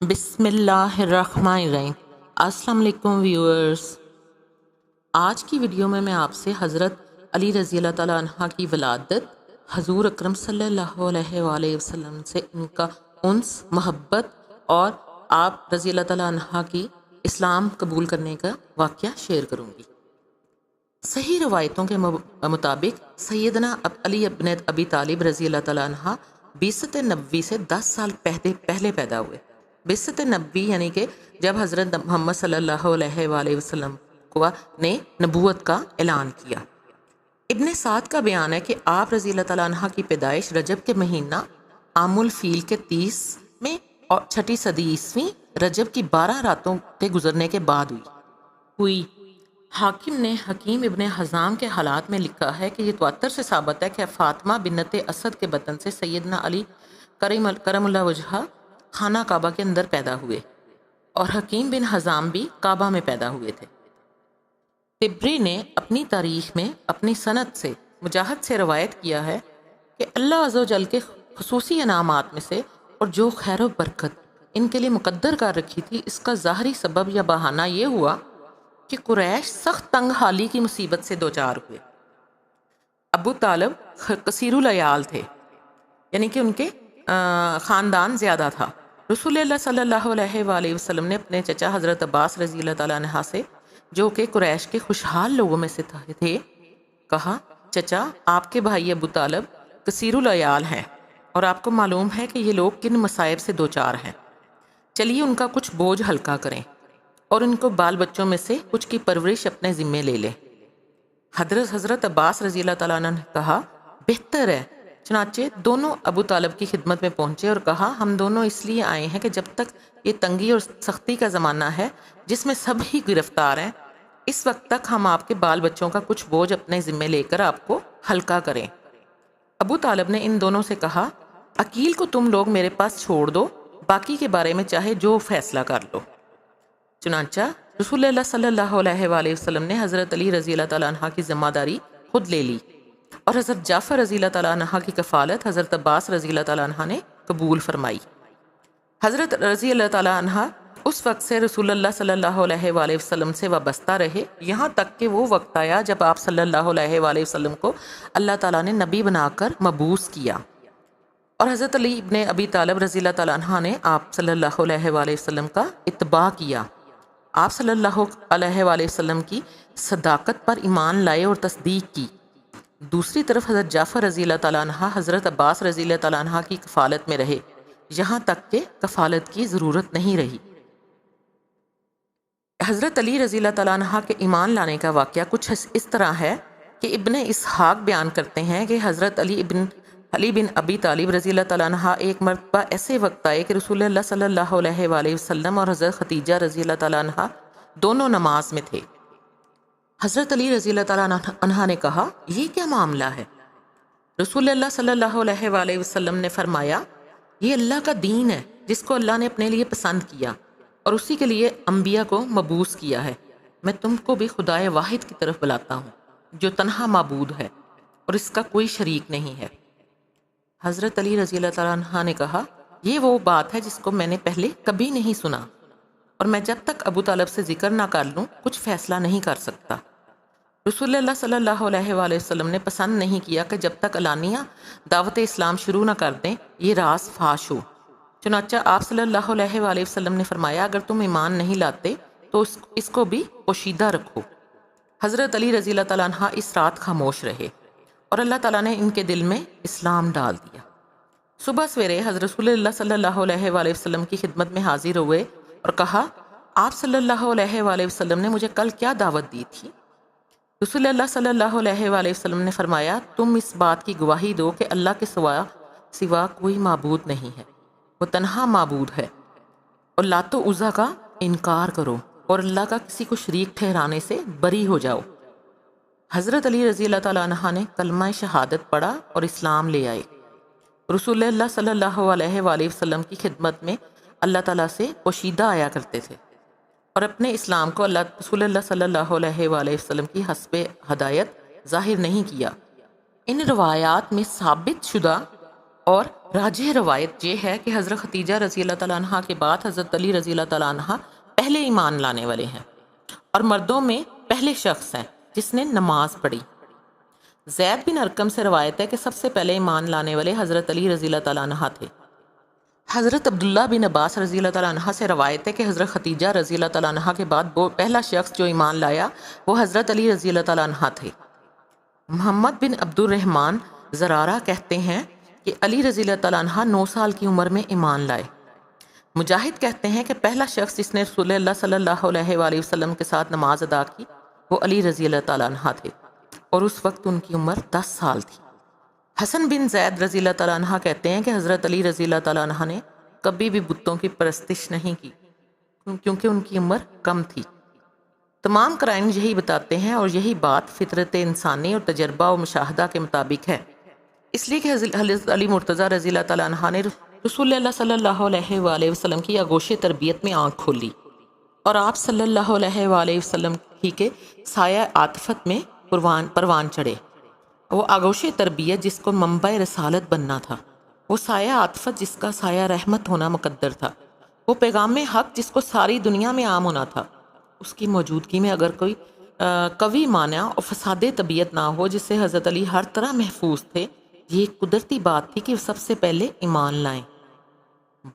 بسم اللہ الرحمن الرحیم۔ السلام علیکم ویورز، آج کی ویڈیو میں آپ سے حضرت علی رضی اللہ تعالیٰ عنہ کی ولادت، حضور اکرم صلی اللہ علیہ وآلہ وسلم سے ان کا انس، محبت اور آپ رضی اللہ تعالیٰ عنہ کی اسلام قبول کرنے کا واقعہ شیئر کروں گی۔ صحیح روایتوں کے مطابق سیدنا علی ابن ابی طالب رضی اللہ تعالیٰ عنہ بعثت نبوی سے 10 سال پہلے پیدا ہوئے۔ بعثت نبوی یعنی کہ جب حضرت محمد صلی اللہ علیہ وآلہ وسلم نے نبوت کا اعلان کیا۔ ابن سعد کا بیان ہے کہ آپ رضی اللہ تعالیٰ عنہ کی پیدائش رجب کے مہینہ عام الفیل کے 30 میں اور 6 صدی عیسوی رجب کی 12 راتوں کے گزرنے کے بعد ہوئی۔ حاکم نے حکیم ابن حزام کے حالات میں لکھا ہے کہ یہ تواتر سے ثابت ہے کہ فاطمہ بنت اسد کے بطن سے سیدنا علی کرم اللہ وجہہ خانہ کعبہ کے اندر پیدا ہوئے اور حکیم بن حزام بھی کعبہ میں پیدا ہوئے تھے۔ طبری نے اپنی تاریخ میں اپنی سند سے مجاہد سے روایت کیا ہے کہ اللہ عز و جل کے خصوصی انعامات میں سے اور جو خیر و برکت ان کے لیے مقدر کر رکھی تھی، اس کا ظاہری سبب یا بہانہ یہ ہوا کہ قریش سخت تنگ حالی کی مصیبت سے دوچار ہوئے۔ ابو طالب کثیر العیال تھے، یعنی کہ ان کے خاندان زیادہ تھا۔ رسول اللہ صلی اللہ علیہ وآلہ وسلم نے اپنے چچا حضرت عباس رضی اللہ تعالیٰ عنہ سے، جو کہ قریش کے خوشحال لوگوں میں سے تھے، کہا، چچا، آپ کے بھائی ابو طالب کثیر العیال ہیں اور آپ کو معلوم ہے کہ یہ لوگ کن مصائب سے دوچار ہیں، چلیے ان کا کچھ بوجھ ہلکا کریں اور ان کو بال بچوں میں سے کچھ کی پرورش اپنے ذمے لے لیں۔ حضرت عباس رضی اللہ تعالیٰ عنہ نے کہا، بہتر ہے۔ چنانچہ دونوں ابو طالب کی خدمت میں پہنچے اور کہا، ہم دونوں اس لیے آئے ہیں کہ جب تک یہ تنگی اور سختی کا زمانہ ہے جس میں سب ہی گرفتار ہیں، اس وقت تک ہم آپ کے بال بچوں کا کچھ بوجھ اپنے ذمے لے کر آپ کو ہلکا کریں۔ ابو طالب نے ان دونوں سے کہا، عقیل کو تم لوگ میرے پاس چھوڑ دو، باقی کے بارے میں چاہے جو فیصلہ کر لو۔ چنانچہ رسول اللہ صلی اللہ علیہ وآلہ وسلم نے حضرت علی رضی اللہ تعالیٰ عنہ کی ذمہ داری خود لے لی اور حضرت جعفر رضی اللہ تعالیٰ عنہ کی کفالت حضرت عباس رضی اللہ تعالیٰ عنہ نے قبول فرمائی۔ حضرت رضی اللہ تعالیٰ عنہ اس وقت سے رسول اللہ صلی اللہ علیہ وآلہ وسلم سے وابستہ رہے، یہاں تک کہ وہ وقت آیا جب آپ صلی اللہ علیہ وآلہ وسلم کو اللہ تعالیٰ نے نبی بنا کر مبعوث کیا، اور حضرت علی ابن ابی طالب رضی اللہ تعالیٰ عنہ نے آپ صلی اللہ علیہ وآلہ وسلم کا اتباع کیا۔ آپ صلی اللہ علیہ وآلہ وسلم کی صداقت پر ایمان لائے اور تصدیق کی۔ دوسری طرف حضرت جعفر رضی اللہ تعالیٰ عنہ حضرت عباس رضی اللہ تعالیٰ عنہ کی کفالت میں رہے، یہاں تک کہ کفالت کی ضرورت نہیں رہی۔ حضرت علی رضی اللہ تعالیٰ عنہ کے ایمان لانے کا واقعہ کچھ اس طرح ہے کہ ابن اسحاق بیان کرتے ہیں کہ حضرت علی بن ابی طالب رضی اللہ تعالیٰ عنہ ایک مرتبہ ایسے وقت آئے کہ رسول اللہ صلی اللہ علیہ وآلہ وسلم اور حضرت خدیجہ رضی اللہ تعالیٰ عنہ دونوں نماز میں تھے۔ حضرت علی رضی اللہ تعالیٰ عنہ نے کہا، یہ کیا معاملہ ہے؟ رسول اللہ صلی اللہ علیہ وآلہ وسلم نے فرمایا، یہ اللہ کا دین ہے جس کو اللہ نے اپنے لیے پسند کیا اور اسی کے لیے انبیاء کو مبعوث کیا ہے۔ میں تم کو بھی خدائے واحد کی طرف بلاتا ہوں جو تنہا معبود ہے اور اس کا کوئی شریک نہیں ہے۔ حضرت علی رضی اللہ تعالیٰ عنہ نے کہا، یہ وہ بات ہے جس کو میں نے پہلے کبھی نہیں سنا، اور میں جب تک ابو طالب سے ذکر نہ کر لوں کچھ فیصلہ نہیں کر سکتا۔ رسول اللہ صلی اللہ علیہ وآلہ وسلم نے پسند نہیں کیا کہ جب تک علانیہ دعوت اسلام شروع نہ کر دیں یہ راز فاش ہو۔ چنانچہ آپ صلی اللہ علیہ وآلہ وسلم نے فرمایا، اگر تم ایمان نہیں لاتے تو اس کو بھی پوشیدہ رکھو۔ حضرت علی رضی اللہ تعالیٰ عنہ اس رات خاموش رہے اور اللہ تعالیٰ نے ان کے دل میں اسلام ڈال دیا۔ صبح سویرے حضرت رسول اللہ صلی اللہ علیہ وآلہ وسلم کی خدمت میں حاضر ہوئے اور کہا، آپ صلی اللہ علیہ وآلہ وسلم نے مجھے کل کیا دعوت دی تھی؟ رسول اللہ صلی اللہ علیہ وآلہ وسلم نے فرمایا، تم اس بات کی گواہی دو کہ اللہ کے سوا کوئی معبود نہیں ہے، وہ تنہا معبود ہے، اور لات و عزیٰ کا انکار کرو اور اللہ کا کسی کو شریک ٹھہرانے سے بری ہو جاؤ۔ حضرت علی رضی اللہ تعالیٰ عنہ نے کلمہ شہادت پڑھا اور اسلام لے آئے۔ رسول اللہ صلی اللہ علیہ وآلہ وسلم کی خدمت میں اللہ تعالیٰ سے پوشیدہ آیا کرتے تھے اور اپنے اسلام کو رسول اللہ صلی اللہ علیہ وآلہ وسلم کی حسب ہدایت ظاہر نہیں کیا۔ ان روایات میں ثابت شدہ اور راجح روایت یہ ہے کہ حضرت ختیجہ رضی اللہ تعالیٰ عنہ کے بعد حضرت علی رضی اللہ تعالیٰ عنہ پہلے ایمان لانے والے ہیں اور مردوں میں پہلے شخص ہیں جس نے نماز پڑھی۔ زید بن ارقم سے روایت ہے کہ سب سے پہلے ایمان لانے والے حضرت علی رضی اللہ تعالیٰ عنہ تھے۔ حضرت عبداللہ بن عباس رضی اللہ تعالیٰ عنہ سے روایت ہے کہ حضرت ختیجہ رضی اللہ تعالیٰ عنہ کے بعد وہ پہلا شخص جو ایمان لایا وہ حضرت علی رضی اللہ تعالیٰ عنہ تھے۔ محمد بن عبد الرحمن زرارہ کہتے ہیں کہ علی رضی اللہ تعالیٰ عنہ 9 سال کی عمر میں ایمان لائے۔ مجاہد کہتے ہیں کہ پہلا شخص جس نے رسول اللہ صلی اللہ علیہ وآلہ وسلم کے ساتھ نماز ادا کی وہ علی رضی اللہ تعالیٰ عنہ تھے اور اس وقت ان کی عمر 10 سال تھی۔ حسن بن زید رضی اللہ تعالیٰ عنہ کہتے ہیں کہ حضرت علی رضی اللہ تعالیٰ عنہ نے کبھی بھی بتوں کی پرستش نہیں کی کیونکہ ان کی عمر کم تھی۔ تمام قرائن یہی بتاتے ہیں اور یہی بات فطرت انسانی اور تجربہ و مشاہدہ کے مطابق ہے، اس لیے کہ حضرت علی مرتضیٰ رضی اللہ تعالیٰ عنہ نے رسول اللہ صلی اللہ علیہ وآلہ وسلم کی آغوش تربیت میں آنکھ کھولی اور آپ صلی اللہ علیہ وآلہ وسلم ہی کے سایہ عاطفت میں پروان چڑھے۔ وہ آغوش تربیت جس کو منبع رسالت بننا تھا، وہ سایہ عاطفت جس کا سایہ رحمت ہونا مقدر تھا، وہ پیغام حق جس کو ساری دنیا میں عام ہونا تھا، اس کی موجودگی میں اگر کوئی قوی معنی اور فساد طبیعت نہ ہو جس سے حضرت علی ہر طرح محفوظ تھے، یہ ایک قدرتی بات تھی کہ وہ سب سے پہلے ایمان لائیں۔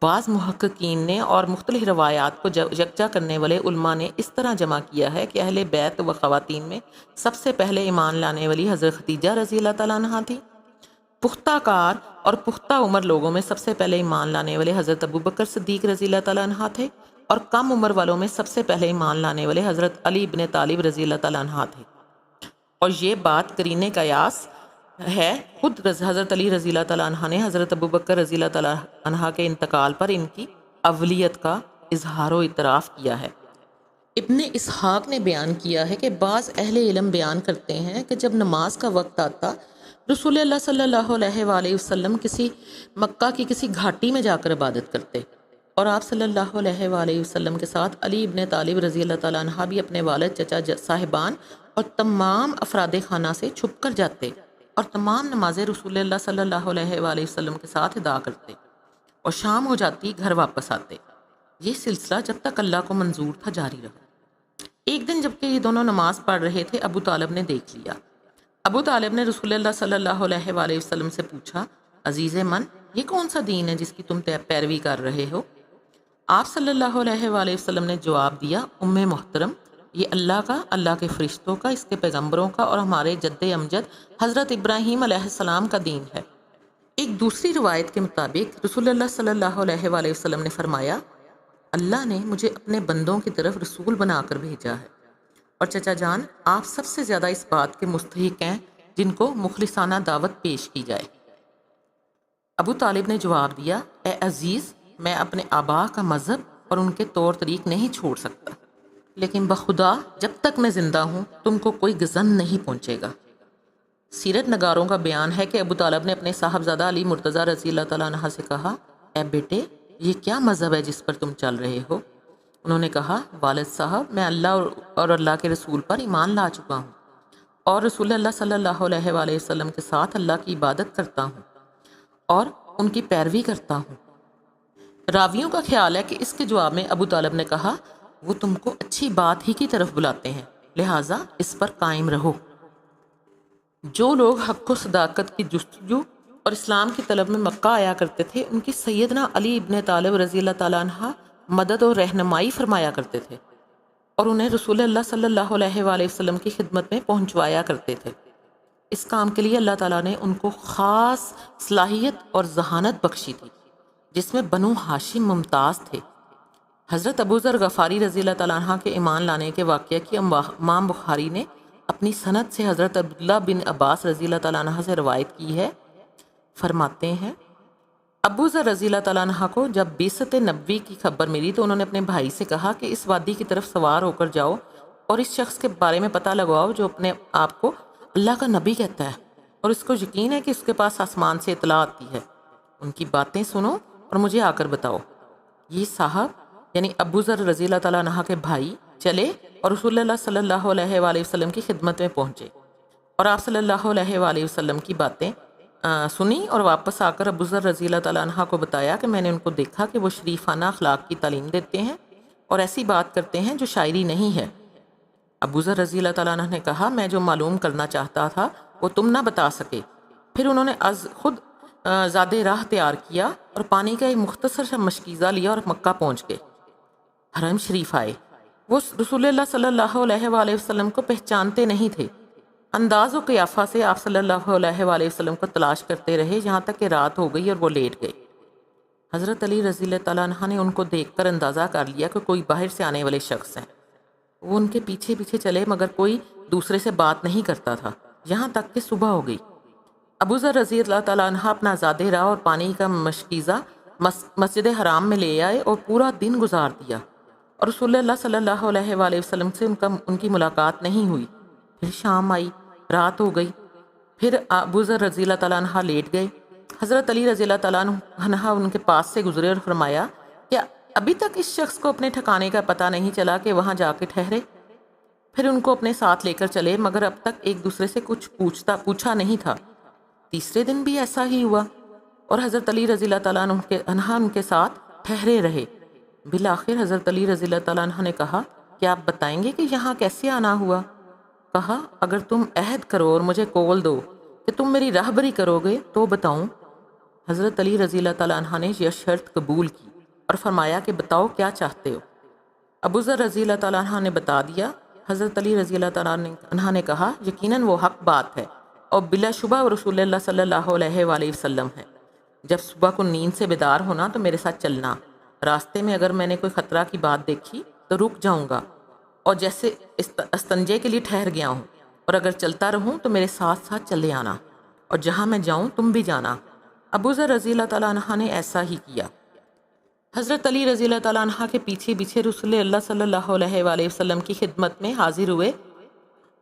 بعض محققین نے اور مختلف روایات کو یکجا کرنے والے علماء نے اس طرح جمع کیا ہے کہ اہل بیت و خواتین میں سب سے پہلے ایمان لانے والی حضرت ختیجہ رضی اللہ تعالیٰ عنہ تھی۔ پختہ کار اور پختہ عمر لوگوں میں سب سے پہلے ایمان لانے والے حضرت ابو بکر صدیق رضی اللہ تعالیٰ عنہ تھے اور کم عمر والوں میں سب سے پہلے ایمان لانے والے حضرت علی بن طالب رضی اللہ تعالیٰ عنہ تھے۔ اور یہ بات قرینِ قیاس ہے، خود حضرت علی رضی اللہ تعالیٰ عنہ نے حضرت ابو بکر رضی اللہ تعالیٰ عنہ کے انتقال پر ان کی اولیت کا اظہار و اعتراف کیا ہے۔ ابن اسحاق نے بیان کیا ہے کہ بعض اہل علم بیان کرتے ہیں کہ جب نماز کا وقت آتا رسول اللہ صلی اللہ علیہ وآلہ وسلم کسی مکہ کی کسی گھاٹی میں جا کر عبادت کرتے اور آپ صلی اللہ علیہ وآلہ وسلم کے ساتھ علی ابن طالب رضی اللہ تعالیٰ عنہ بھی اپنے والد، چچا صاحبان اور تمام افراد خانہ سے چھپ کر جاتے اور تمام نمازیں رسول اللہ صلی اللہ علیہ وآلہ وسلم کے ساتھ ادا کرتے اور شام ہو جاتی گھر واپس آتے۔ یہ سلسلہ جب تک اللہ کو منظور تھا جاری رہا۔ ایک دن جبکہ یہ دونوں نماز پڑھ رہے تھے ابو طالب نے دیکھ لیا۔ ابو طالب نے رسول اللہ صلی اللہ علیہ وآلہ وسلم سے پوچھا، عزیز من، یہ کون سا دین ہے جس کی تم پیروی کر رہے ہو؟ آپ صلی اللہ علیہ وآلہ وسلم نے جواب دیا، ام محترم، یہ اللہ کا، اللہ کے فرشتوں کا، اس کے پیغمبروں کا اور ہمارے جد امجد حضرت ابراہیم علیہ السلام کا دین ہے۔ ایک دوسری روایت کے مطابق رسول اللہ صلی اللہ علیہ وآلہ وسلم نے فرمایا، اللہ نے مجھے اپنے بندوں کی طرف رسول بنا کر بھیجا ہے اور چچا جان آپ سب سے زیادہ اس بات کے مستحق ہیں جن کو مخلصانہ دعوت پیش کی جائے۔ ابو طالب نے جواب دیا، اے عزیز، میں اپنے آبا کا مذہب اور ان کے طور طریق نہیں چھوڑ سکتا، لیکن بخدا جب تک میں زندہ ہوں تم کو کوئی غضن نہیں پہنچے گا۔ سیرت نگاروں کا بیان ہے کہ ابو طالب نے اپنے صاحبزادہ علی مرتضیٰ رضی اللہ تعالیٰ عنہ سے کہا، اے بیٹے، یہ کیا مذہب ہے جس پر تم چل رہے ہو؟ انہوں نے کہا، والد صاحب، میں اللہ اور اللہ کے رسول پر ایمان لا چکا ہوں اور رسول اللہ صلی اللہ علیہ وآلہ وسلم کے ساتھ اللہ کی عبادت کرتا ہوں اور ان کی پیروی کرتا ہوں۔ راویوں کا خیال ہے کہ اس کے جواب میں ابو طالب نے کہا، وہ تم کو اچھی بات ہی کی طرف بلاتے ہیں، لہٰذا اس پر قائم رہو۔ جو لوگ حق و صداقت کی جستجو اور اسلام کی طلب میں مکہ آیا کرتے تھے ان کی سیدنا علی ابن طالب رضی اللہ تعالیٰ عنہ مدد اور رہنمائی فرمایا کرتے تھے اور انہیں رسول اللہ صلی اللہ علیہ وآلہ وسلم کی خدمت میں پہنچوایا کرتے تھے۔ اس کام کے لیے اللہ تعالیٰ نے ان کو خاص صلاحیت اور ذہانت بخشی تھی جس میں بنو ہاشم ممتاز تھے۔ حضرت ابو ذر غفاری رضی اللہ تعالیٰ عنہ کے ایمان لانے کے واقعہ کی امام بخاری نے اپنی سند سے حضرت عبداللہ بن عباس رضی اللہ تعالیٰ عنہ سے روایت کی ہے۔ فرماتے ہیں، ابو ذر رضی اللہ تعالیٰ عنہ کو جب بعثت نبوی کی خبر ملی تو انہوں نے اپنے بھائی سے کہا کہ اس وادی کی طرف سوار ہو کر جاؤ اور اس شخص کے بارے میں پتہ لگواؤ جو اپنے آپ کو اللہ کا نبی کہتا ہے اور اس کو یقین ہے کہ اس کے پاس آسمان سے اطلاع آتی ہے، ان کی باتیں سنو اور مجھے آ کر بتاؤ۔ یہ صاحب یعنی ابو ذر رضی اللہ تعالیٰ عنہ کے بھائی چلے اور رسول اللہ صلی اللہ علیہ وآلہ وسلم کی خدمت میں پہنچے اور آپ صلی اللہ علیہ وآلہ وسلم کی باتیں سنی اور واپس آ کر ابو ذر رضی اللہ تعالیٰ عنہ کو بتایا کہ میں نے ان کو دیکھا کہ وہ شریفانہ اخلاق کی تعلیم دیتے ہیں اور ایسی بات کرتے ہیں جو شاعری نہیں ہے۔ ابو ذر رضی اللہ تعالیٰ عنہ نے کہا میں جو معلوم کرنا چاہتا تھا وہ تم نہ بتا سکے۔ پھر انہوں نے از خود زاد راہ تیار کیا اور پانی کا ایک مختصر سا مشکیزہ لیا اور مکہ پہنچ گئے۔ حرم شریف آئے۔ وہ رسول اللہ صلی اللہ علیہ وآلہ وسلم کو پہچانتے نہیں تھے۔ انداز و قیافہ سے آپ صلی اللہ علیہ وآلہ وسلم کو تلاش کرتے رہے یہاں تک کہ رات ہو گئی اور وہ لیٹ گئے۔ حضرت علی رضی اللہ تعالیٰ عنہ نے ان کو دیکھ کر اندازہ کر لیا کہ کوئی باہر سے آنے والے شخص ہیں۔ وہ ان کے پیچھے پیچھے چلے مگر کوئی دوسرے سے بات نہیں کرتا تھا یہاں تک کہ صبح ہو گئی۔ ابو ذر رضی اللہ تعالیٰ عنہ اپنا زادہ راہ اور پانی کا مشکیزہ مسجد حرام میں لے آئے اور پورا دن گزار دیا، اور رسول اللہ صلی اللہ علیہ وآلہ وسلم سے ان کی ملاقات نہیں ہوئی۔ پھر شام آئی، رات ہو گئی، پھر ابو ذر رضی اللہ تعالیٰ عنہ لیٹ گئے۔ حضرت علی رضی اللہ تعالیٰ عنہ ان کے پاس سے گزرے اور فرمایا کہ ابھی تک اس شخص کو اپنے ٹھکانے کا پتہ نہیں چلا کہ وہاں جا کے ٹھہرے۔ پھر ان کو اپنے ساتھ لے کر چلے مگر اب تک ایک دوسرے سے کچھ پوچھا نہیں تھا۔ تیسرے دن بھی ایسا ہی ہوا اور حضرت علی رضی اللہ تعالیٰ عنہ ان کے ساتھ ٹھہرے رہے۔ بالآخر حضرت علی رضی اللہ تعالیٰ عنہ نے کہا کہ آپ بتائیں گے کہ یہاں کیسے آنا ہوا؟ کہا اگر تم عہد کرو اور مجھے قول دو کہ تم میری راہبری کرو گے تو بتاؤں۔ حضرت علی رضی اللہ تعالیٰ عنہ نے یہ شرط قبول کی اور فرمایا کہ بتاؤ کیا چاہتے ہو؟ ابو ذر رضی اللہ تعالیٰ عنہ نے بتا دیا۔ حضرت علی رضی اللہ تعالیٰ عنہ نے کہا یقیناً وہ حق بات ہے اور بلا شبہ وہ رسول اللہ صلی اللہ علیہ وآلہ وسلم ہے۔ جب صبح کو نیند سے بیدار ہونا تو میرے ساتھ چلنا، راستے میں اگر میں نے کوئی خطرہ کی بات دیکھی تو رک جاؤں گا اور جیسے استنجے کے لیے ٹھہر گیا ہوں، اور اگر چلتا رہوں تو میرے ساتھ ساتھ چلے آنا، اور جہاں میں جاؤں تم بھی جانا۔ ابو ذر رضی اللہ تعالیٰ عنہ نے ایسا ہی کیا۔ حضرت علی رضی اللہ تعالیٰ عنہ کے پیچھے پیچھے رسول اللہ صلی اللہ علیہ وآلہ وسلم کی خدمت میں حاضر ہوئے۔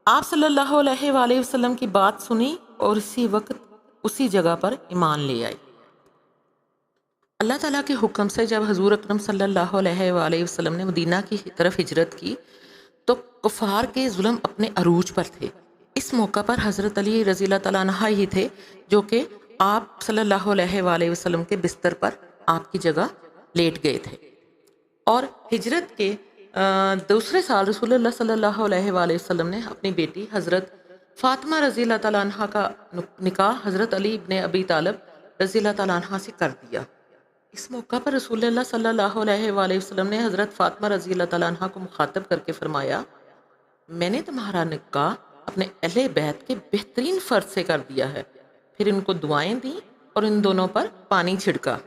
آپ صلی اللہ علیہ وآلہ وسلم کی بات سنی اور اسی وقت اسی جگہ پر ایمان لے آئے۔ اللہ تعالیٰ کے حکم سے جب حضور اکرم صلی اللہ علیہ وآلہ وسلم نے مدینہ کی طرف ہجرت کی تو کفار کے ظلم اپنے عروج پر تھے۔ اس موقع پر حضرت علی رضی اللہ تعالیٰ عنہ ہی تھے جو کہ آپ صلی اللہ علیہ وآلہ وسلم کے بستر پر آپ کی جگہ لیٹ گئے تھے، اور ہجرت کے دوسرے سال رسول اللہ صلی اللہ علیہ وآلہ وسلم نے اپنی بیٹی حضرت فاطمہ رضی اللہ تعالیٰ عنہ کا نکاح حضرت علی ابن ابی طالب رضی اللہ تعالیٰ عنہ سے کر دیا۔ اس موقع پر رسول اللہ صلی اللہ علیہ وآلہ وسلم نے حضرت فاطمہ رضی اللہ تعالیٰ عنہ کو مخاطب کر کے فرمایا میں نے تمہارا نکاح اپنے اہل بیت کے بہترین فرد سے کر دیا ہے۔ پھر ان کو دعائیں دیں اور ان دونوں پر پانی چھڑکا۔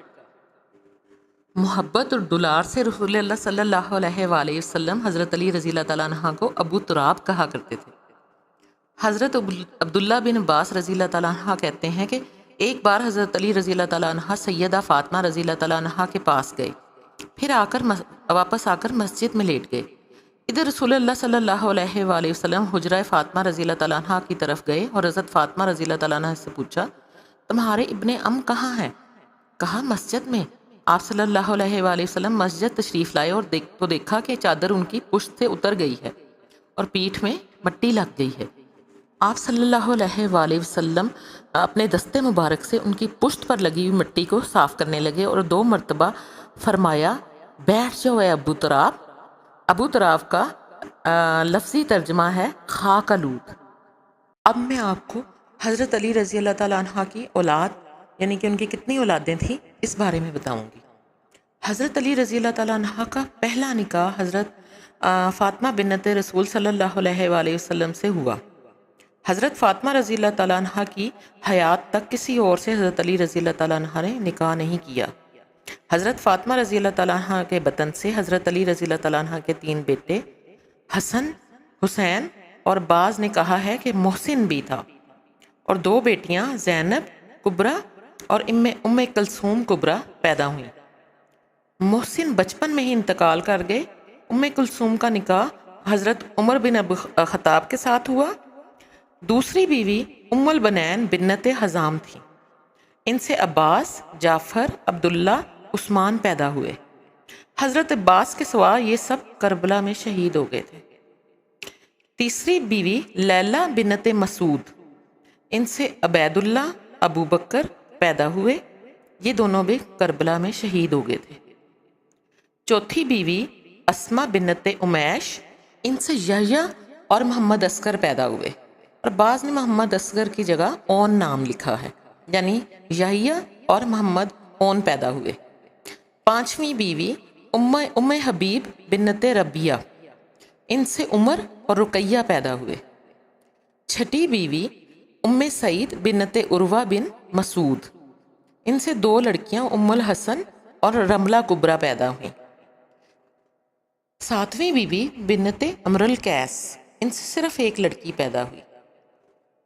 محبت اور دلار سے رسول اللہ صلی اللہ علیہ وآلہ وسلم حضرت علی رضی اللہ تعالیٰ عنہ کو ابو تراب کہا کرتے تھے۔ حضرت عبداللہ بن عباس رضی اللہ تعالیٰ عنہ کہتے ہیں کہ ایک بار حضرت علی رضی اللہ تعالیٰ عنہ سیدہ فاطمہ رضی اللہ تعالیٰ عنہ کے پاس گئے، پھر واپس آ کر مسجد میں لیٹ گئے۔ ادھر رسول اللہ صلی اللہ علیہ وآلہ وسلم حجرہ فاطمہ رضی اللہ تعالیٰ عنہ کی طرف گئے اور حضرت فاطمہ رضی اللہ تعالیٰ عنہ سے پوچھا تمہارے ابن ام کہاں ہیں؟ کہا مسجد میں۔ آپ صلی اللہ علیہ وآلہ وسلم مسجد تشریف لائے اور دیکھا کہ چادر ان کی پشت سے اتر گئی ہے اور پیٹھ میں مٹی لگ گئی ہے۔ آپ صلی اللہ علیہ وآلہ وسلم اپنے دستے مبارک سے ان کی پشت پر لگی ہوئی مٹی کو صاف کرنے لگے اور 2 مرتبہ فرمایا بیٹھ جاؤ اے ابو تراب۔ ابو تراب کا لفظی ترجمہ ہے خاک آلود۔ اب میں آپ کو حضرت علی رضی اللہ تعالیٰ عنہ کی اولاد یعنی کہ ان کی کتنی اولادیں تھیں اس بارے میں بتاؤں گی۔ حضرت علی رضی اللہ تعالیٰ عنہ کا پہلا نکاح حضرت فاطمہ بنت رسول صلی اللہ علیہ وآلہ وسلم سے ہوا۔ حضرت فاطمہ رضی اللہ تعالیٰ عنہ کی حیات تک کسی اور سے حضرت علی رضی اللہ تعالیٰ عنہ نے نکاح نہیں کیا۔ حضرت فاطمہ رضی اللہ تعالیٰ عنہ کے بطن سے حضرت علی رضی اللہ تعالیٰ عنہ کے 3 بیٹے حسن، حسین اور بعض نے کہا ہے کہ محسن بھی تھا، اور 2 بیٹیاں زینب کبریٰ اور ام کلثوم کبریٰ پیدا ہوئیں۔ محسن بچپن میں ہی انتقال کر گئے۔ ام کلثوم کا نکاح حضرت عمر بن ابو خطاب کے ساتھ ہوا۔ دوسری بیوی ام البنین بنت حزام تھی۔ ان سے عباس، جعفر، عبداللہ، عثمان پیدا ہوئے۔ حضرت عباس کے سوا یہ سب کربلا میں شہید ہو گئے تھے۔ تیسری بیوی لیلہ بنت مسعود، ان سے عبید اللہ، ابو بکر پیدا ہوئے، یہ دونوں بھی کربلا میں شہید ہو گئے تھے۔ چوتھی بیوی اسما بنت امیش، ان سے یحییٰ اور محمد اصغر پیدا ہوئے، اور بعض نے محمد اصغر کی جگہ اون نام لکھا ہے، یعنی یحییٰ اور محمد اون پیدا ہوئے۔ پانچویں بیوی ام حبیب بنت ربیہ، ان سے عمر اور رقیہ پیدا ہوئے۔ چھٹی بیوی ام سعید بنت عروہ بن مسعود، ان سے دو لڑکیاں ام الحسن اور رملہ کبریٰ پیدا ہوئیں۔ ساتویں بیوی بنت امر القیس، ان سے صرف ایک لڑکی پیدا ہوئی۔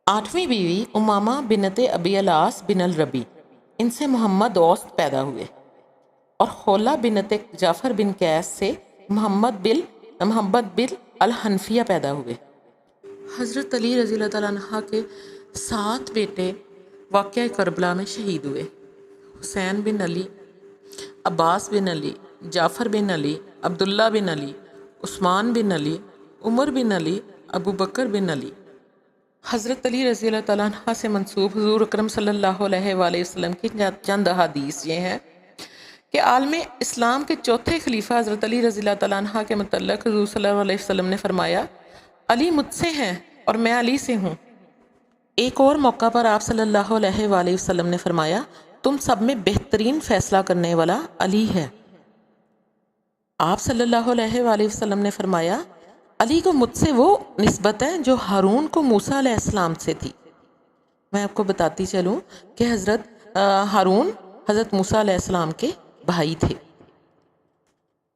آٹھویں بیوی امامہ بنت ابی العاص بن الربی، ان سے محمد اوست پیدا ہوئے، اور خولہ بنت جعفر بن قیس سے محمد بن الحنفیہ پیدا ہوئے۔ حضرت علی رضی اللہ تعالیٰ عنہ کے 7 بیٹے واقعہ کربلا میں شہید ہوئے۔ حسین بن علی، عباس بن علی، جعفر بن علی، عبداللہ بن علی، عثمان بن علی، عمر بن علی، ابو بکر بن علی۔ حضرت علی رضی اللہ تعالیٰ عنہ سے منسوب حضور اکرم صلی اللہ علیہ وآلہ وسلم کی چند احادیث یہ ہیں کہ عالم اسلام کے چوتھے خلیفہ حضرت علی رضی اللہ تعالیٰ عنہ کے متعلق حضور صلی اللہ علیہ وسلم نے فرمایا، علی مجھ سے ہیں اور میں علی سے ہوں۔ ایک اور موقع پر آپ صلی اللہ علیہ وآلہ وسلم نے فرمایا، تم سب میں بہترین فیصلہ کرنے والا علی ہے۔ آپ صلی اللہ علیہ وآلہ وسلم نے فرمایا، علی کو مجھ سے وہ نسبت ہے جو ہارون کو موسیٰ علیہ السلام سے تھی۔ میں آپ کو بتاتی چلوں کہ حضرت ہارون حضرت موسیٰ علیہ السلام کے بھائی تھے۔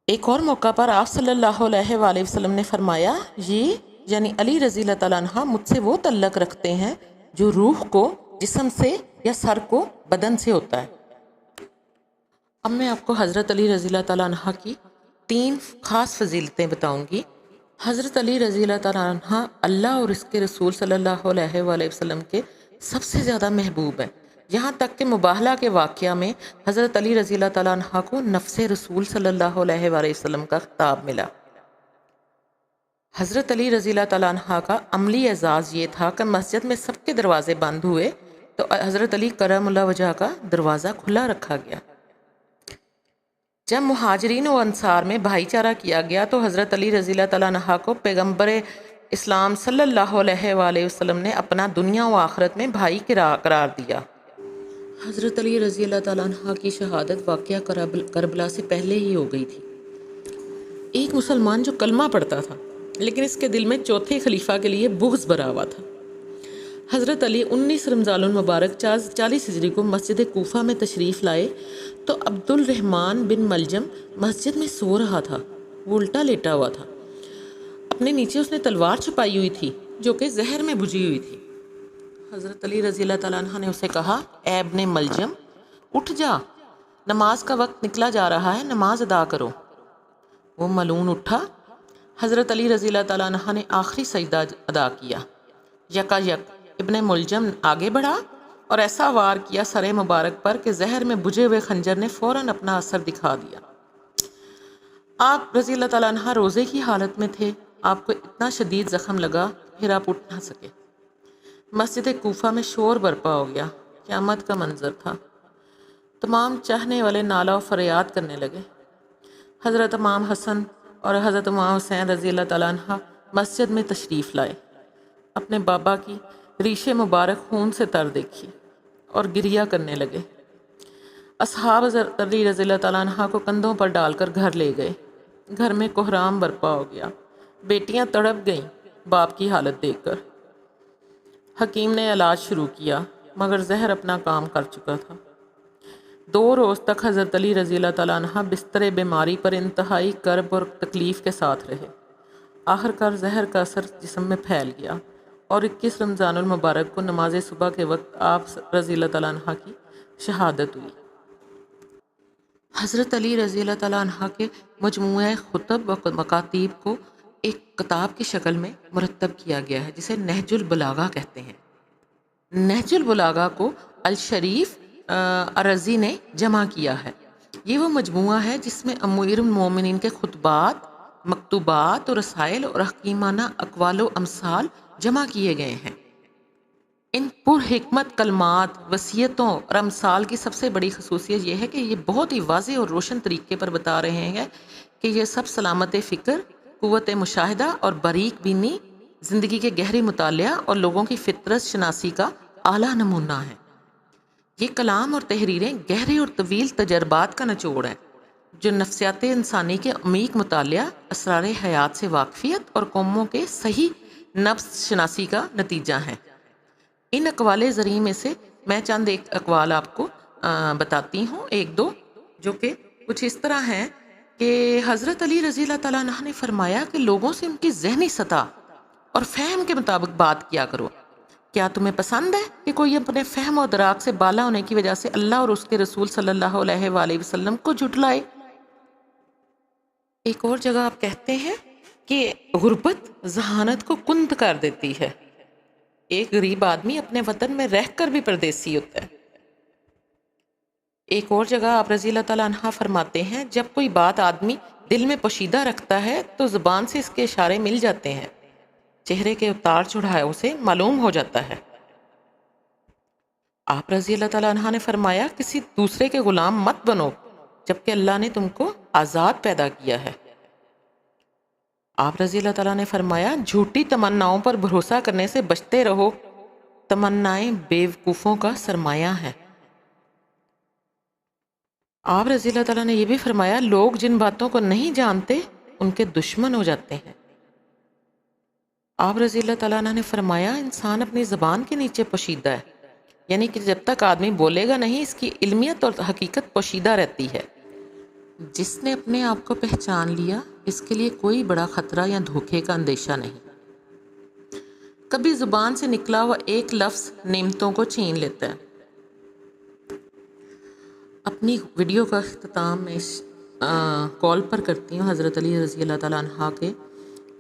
ایک اور موقع پر آپ صلی اللہ علیہ وآلہ وسلم نے فرمایا، یہ یعنی علی رضی اللہ تعالیٰ عنہ مجھ سے وہ تعلق رکھتے ہیں جو روح کو جسم سے یا سر کو بدن سے ہوتا ہے۔ اب میں آپ کو حضرت علی رضی اللہ تعالیٰ عنہ کی 3 خاص فضیلتیں بتاؤں گی۔ حضرت علی رضی اللہ تعالیٰ عنہ اللہ اور اس کے رسول صلی اللہ علیہ وآلہ وسلم کے سب سے زیادہ محبوب ہیں، یہاں تک کہ مباہلہ کے واقعہ میں حضرت علی رضی اللہ تعالیٰ عنہ کو نفس رسول صلی اللہ علیہ وآلہ وسلم کا خطاب ملا۔ حضرت علی رضی اللہ تعالیٰ عنہ کا عملی اعزاز یہ تھا کہ مسجد میں سب کے دروازے بند ہوئے تو حضرت علی کرم اللہ وجہ کا دروازہ کھلا رکھا گیا۔ جب مہاجرین و انصار میں بھائی چارہ کیا گیا تو حضرت علی رضی اللہ تعالیٰ عنہ کو پیغمبر اسلام صلی اللہ علیہ وآلہ وسلم نے اپنا دنیا و آخرت میں بھائی قرار دیا۔ حضرت علی رضی اللہ تعالیٰ عنہ کی شہادت واقعہ کربلا سے پہلے ہی ہو گئی تھی۔ ایک مسلمان جو کلمہ پڑھتا تھا لیکن اس کے دل میں چوتھے خلیفہ کے لیے بغض بھرا ہوا تھا۔ حضرت علی 19 رمضان المبارک 40 ہجری کو مسجد کوفہ میں تشریف لائے تو عبد الرحمن بن ملجم مسجد میں سو رہا تھا، وہ الٹا لیٹا ہوا تھا، اپنے نیچے اس نے تلوار چھپائی ہوئی تھی جو کہ زہر میں بجھی ہوئی تھی۔ حضرت علی رضی اللہ تعالیٰ عنہ نے اسے کہا، اے ابن ملجم اٹھ جا، نماز کا وقت نکلا جا رہا ہے، نماز ادا کرو۔ وہ ملعون اٹھا۔ حضرت علی رضی اللہ تعالیٰ عنہ نے آخری سجدہ ادا کیا۔ یکا یک ابن ملجم آگے بڑھا اور ایسا وار کیا سر مبارک پر کہ زہر میں بجھے ہوئے خنجر نے فوراً اپنا اثر دکھا دیا۔ آپ رضی اللہ تعالیٰ عنہ روزے کی حالت میں تھے، آپ کو اتنا شدید زخم لگا پھر آپ اٹھ نہ سکے۔ مسجد کوفہ میں شور برپا ہو گیا، قیامت کا منظر تھا۔ تمام چاہنے والے نالہ و فریاد کرنے لگے۔ حضرت امام حسن اور حضرت امام حسین رضی اللہ تعالیٰ عنہ مسجد میں تشریف لائے، اپنے بابا کی ریش مبارک خون سے تر دیکھی اور گریہ کرنے لگے۔ اصحاب حضرت علی رضی اللہ تعالیٰ عنہ کو کندھوں پر ڈال کر گھر لے گئے۔ گھر میں کوہرام برپا ہو گیا، بیٹیاں تڑپ گئیں باپ کی حالت دیکھ کر۔ حکیم نے علاج شروع کیا مگر زہر اپنا کام کر چکا تھا۔ 2 روز تک حضرت علی رضی اللہ تعالیٰ عنہ بستر بیماری پر انتہائی کرب اور تکلیف کے ساتھ رہے۔ آخر کار زہر کا اثر جسم میں پھیل گیا اور 21 رمضان المبارک کو نماز صبح کے وقت آپ رضی اللہ تعالیٰ عنہ کی شہادت ہوئی۔ حضرت علی رضی اللہ تعالیٰ عنہ کے مجموعہ خطب و مکاتیب کو ایک کتاب کی شکل میں مرتب کیا گیا ہے جسے نہج البلاغہ کہتے ہیں۔ نہج البلاغہ کو الشریف ارزی نے جمع کیا ہے۔ یہ وہ مجموعہ ہے جس میں امیر المومنین کے خطبات، مکتوبات اور رسائل اور حکیمانہ اقوال و امثال جمع کیے گئے ہیں۔ ان پرحکمت کلمات، وصیتوں اور امثال کی سب سے بڑی خصوصیت یہ ہے کہ یہ بہت ہی واضح اور روشن طریقے پر بتا رہے ہیں کہ یہ سب سلامت فکر، قوت مشاہدہ اور باریک بینی، زندگی کے گہرے مطالعہ اور لوگوں کی فطرت شناسی کا اعلیٰ نمونہ ہے۔ یہ کلام اور تحریریں گہرے اور طویل تجربات کا نچوڑ ہیں جو نفسیات انسانی کے عمیق مطالعہ، اسرار حیات سے واقفیت اور قوموں کے صحیح نفس شناسی کا نتیجہ ہیں۔ ان اقوال زرعی میں سے میں چند ایک اقوال آپ کو بتاتی ہوں، ایک دو، جو کہ کچھ اس طرح ہیں کہ حضرت علی رضی اللہ تعالیٰ عنہ نے فرمایا کہ لوگوں سے ان کی ذہنی سطح اور فہم کے مطابق بات کیا کرو۔ کیا تمہیں پسند ہے کہ کوئی اپنے فہم اور ادراک سے بالا ہونے کی وجہ سے اللہ اور اس کے رسول صلی اللہ علیہ وآلہ وسلم کو جھٹلائے؟ ایک اور جگہ آپ کہتے ہیں کہ غربت ذہانت کو کند کر دیتی ہے۔ ایک غریب آدمی اپنے وطن میں رہ کر بھی پردیسی ہوتا ہے۔ ایک اور جگہ آپ رضی اللہ تعالیٰ عنہ فرماتے ہیں جب کوئی بات آدمی دل میں پوشیدہ رکھتا ہے تو زبان سے اس کے اشارے مل جاتے ہیں، چہرے کے اتار چڑھائے سے معلوم ہو جاتا ہے۔ آپ رضی اللہ تعالیٰ عنہ نے فرمایا کسی دوسرے کے غلام مت بنو جبکہ اللہ نے تم کو آزاد پیدا کیا ہے۔ آپ رضی اللہ تعالیٰ نے فرمایا جھوٹی تمناؤں پر بھروسہ کرنے سے بچتے رہو، تمنائیں بیوقوفوں کا سرمایہ ہے۔ آپ رضی اللہ تعالیٰ نے یہ بھی فرمایا لوگ جن باتوں کو نہیں جانتے ان کے دشمن ہو جاتے ہیں۔ آپ رضی اللہ تعالیٰ عنہ نے فرمایا انسان اپنی زبان کے نیچے پوشیدہ ہے، یعنی کہ جب تک آدمی بولے گا نہیں اس کی علمیت اور حقیقت پوشیدہ رہتی ہے۔ جس نے اپنے آپ کو پہچان لیا اس کے لیے کوئی بڑا خطرہ یا دھوکے کا اندیشہ نہیں۔ کبھی زبان سے نکلا ہوا ایک لفظ نعمتوں کو چھین لیتا ہے۔ اپنی ویڈیو کا اختتام میں کال پر کرتی ہوں حضرت علی رضی اللہ تعالیٰ عنہ کے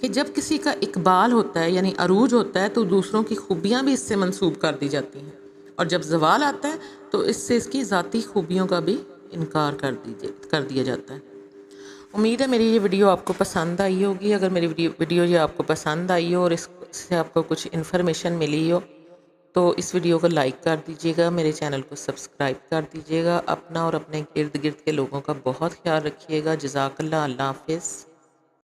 کہ جب کسی کا اقبال ہوتا ہے یعنی عروج ہوتا ہے تو دوسروں کی خوبیاں بھی اس سے منسوب کر دی جاتی ہیں، اور جب زوال آتا ہے تو اس سے اس کی ذاتی خوبیوں کا بھی انکار کر دیا جاتا ہے۔ امید ہے میری یہ ویڈیو آپ کو پسند آئی ہوگی۔ اگر میری ویڈیو یہ آپ کو پسند آئی ہو اور اس سے آپ کو کچھ انفارمیشن ملی ہو تو اس ویڈیو کو لائک کر دیجیے گا، میرے چینل کو سبسکرائب کر دیجیے گا، اپنا اور اپنے ارد گرد کے لوگوں کا بہت خیال رکھیے گا۔ جزاک اللہ، اللہ حافظ۔